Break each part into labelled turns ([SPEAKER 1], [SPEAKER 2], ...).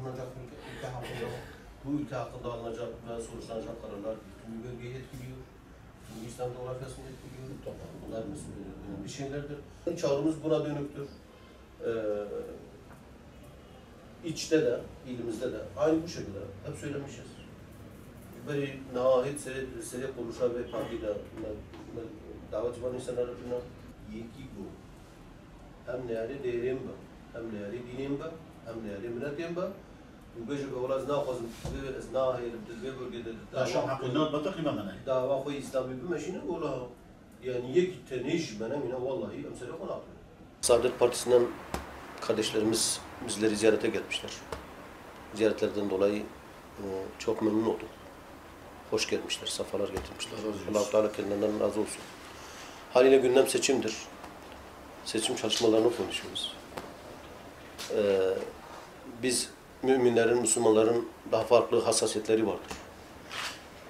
[SPEAKER 1] okunacak ülke hakkında, bu ülke hakkında alınacak ve sonuçlanacak kararlar bütün bölgeyi etkiliyor. İslam coğrafyasını etkiliyor. Bunlar önemli şeylerdir. Çağrımız buna dönüktür. İçte de, ilimizde de aynı bu şekilde hep söylemişiz. Böyle nahit sere konuşan ve partide davet var insanlar buna yeki bu. Hem neyari değerim var, hem neyari dinim var, hem neyari milletim var. Bu beşi ve olaz nafazım ve nahir ve bölgede
[SPEAKER 2] Aşağı hakkında batak imamına.
[SPEAKER 1] dava koy İslami bir meşine ola. Yani yeki tenej bana mina vallahi emsele konu. Saadet Partisi'nden kardeşlerimiz bizleri ziyarete gelmişler. Ziyaretlerden dolayı çok memnun oldum. Hoş gelmişler, safalar getirmişler. Allah-u Teala kendilerinden razı olsun. Haliyle gündem seçimdir. Seçim çalışmalarını konuşuyoruz. Biz müminlerin, Müslümanların daha farklı hassasiyetleri vardır.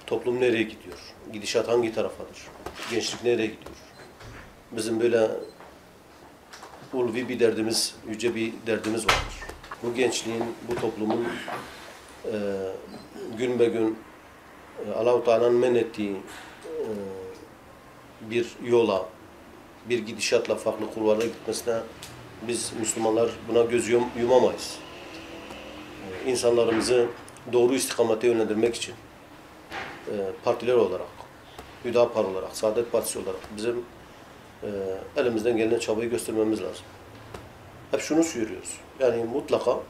[SPEAKER 1] Toplum nereye gidiyor? Gidişat hangi tarafadır? Gençlik nereye gidiyor? Bizim böyle ulvi bir derdimiz, yüce bir derdimiz vardır. Bu gençliğin, bu toplumun gün be gün Allah-u Teala'nın men ettiği bir yola, bir gidişatla farklı kulvarlara gitmesine biz Müslümanlar buna göz yumamayız. İnsanlarımızı doğru istikamete yönlendirmek için partiler olarak, Hüdapar olarak, Saadet Partisi olarak bizim elimizden gelen çabayı göstermemiz lazım. Hep şunu söylüyoruz. Yani mutlaka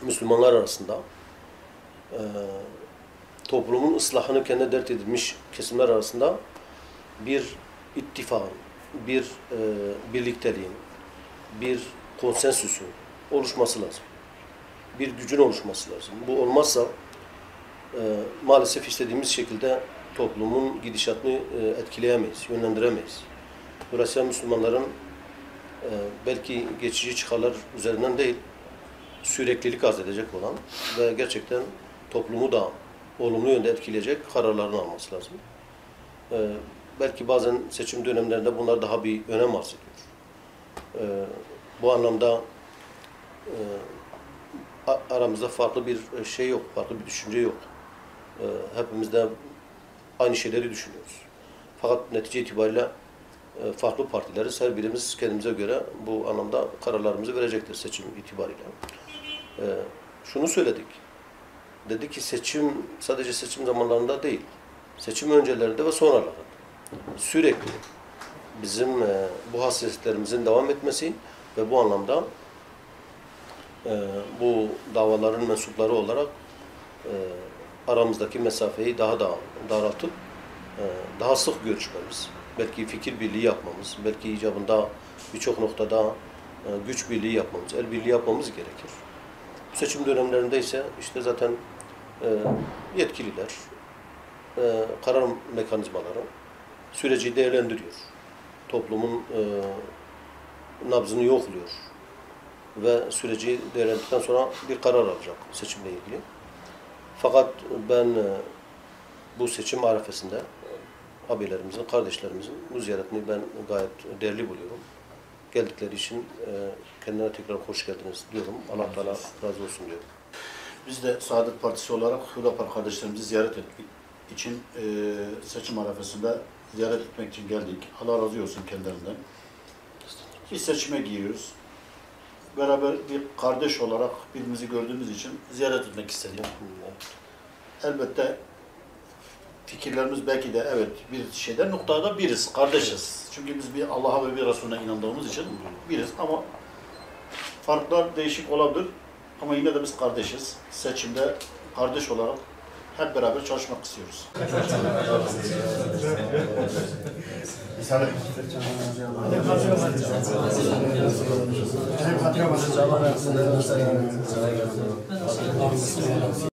[SPEAKER 1] Müslümanlar arasında toplumun ıslahını kendine dert edilmiş kesimler arasında bir ittifakın, bir birlikteliğin, bir konsensüsün oluşması lazım. Bir gücün oluşması lazım. Bu olmazsa maalesef istediğimiz şekilde toplumun gidişatını etkileyemeyiz, yönlendiremeyiz. Dolayısıyla Müslümanların belki geçici çıkarlar üzerinden değil, süreklilik arz edecek olan ve gerçekten toplumu da olumlu yönde etkileyecek kararlarını alması lazım. Belki bazen seçim dönemlerinde bunlar daha bir önem arz ediyor. Bu anlamda aramızda farklı bir şey yok, farklı bir düşünce yok. Hepimiz de aynı şeyleri düşünüyoruz. Fakat netice itibariyle farklı partileriz. Her birimiz kendimize göre bu anlamda kararlarımızı verecektir seçim itibariyle. Şunu söyledik. Dedi ki seçim sadece seçim zamanlarında değil, seçim öncelerinde ve sonralarında sürekli bizim bu hassasiyetlerimizin devam etmesi ve bu anlamda bu davaların mensupları olarak aramızdaki mesafeyi daha da daraltıp daha sık görüşmemiz, belki fikir birliği yapmamız, belki icabında birçok noktada güç birliği yapmamız, el birliği yapmamız gerekir. Bu seçim dönemlerinde ise işte zaten yetkililer, karar mekanizmaları süreci değerlendiriyor. Toplumun nabzını yokluyor ve süreci değerlendirdikten sonra bir karar alacak seçimle ilgili. Fakat ben bu seçim arifesinde abilerimizin, kardeşlerimizin bu ziyaretini ben gayet değerli buluyorum. Geldikleri için kendilerine tekrar hoş geldiniz diyorum. Allah Teala razı olsun diyorum.
[SPEAKER 2] Biz de Saadet Partisi olarak Hüdapar kardeşlerimizi ziyaret etmek için seçim arifesinde ziyaret etmek için geldik. Allah razı olsun kendilerinden. Biz seçime giyiyoruz. Beraber bir kardeş olarak birbirimizi gördüğümüz için ziyaret etmek istedik. Elbette fikirlerimiz belki de evet bir şeyden noktada biriz, kardeşiz. Çünkü biz bir Allah'a ve bir Resulüne inandığımız için biriz ama farklar değişik olabilir ama yine de biz kardeşiz. Seçimde kardeş olarak hep beraber çalışmak istiyoruz.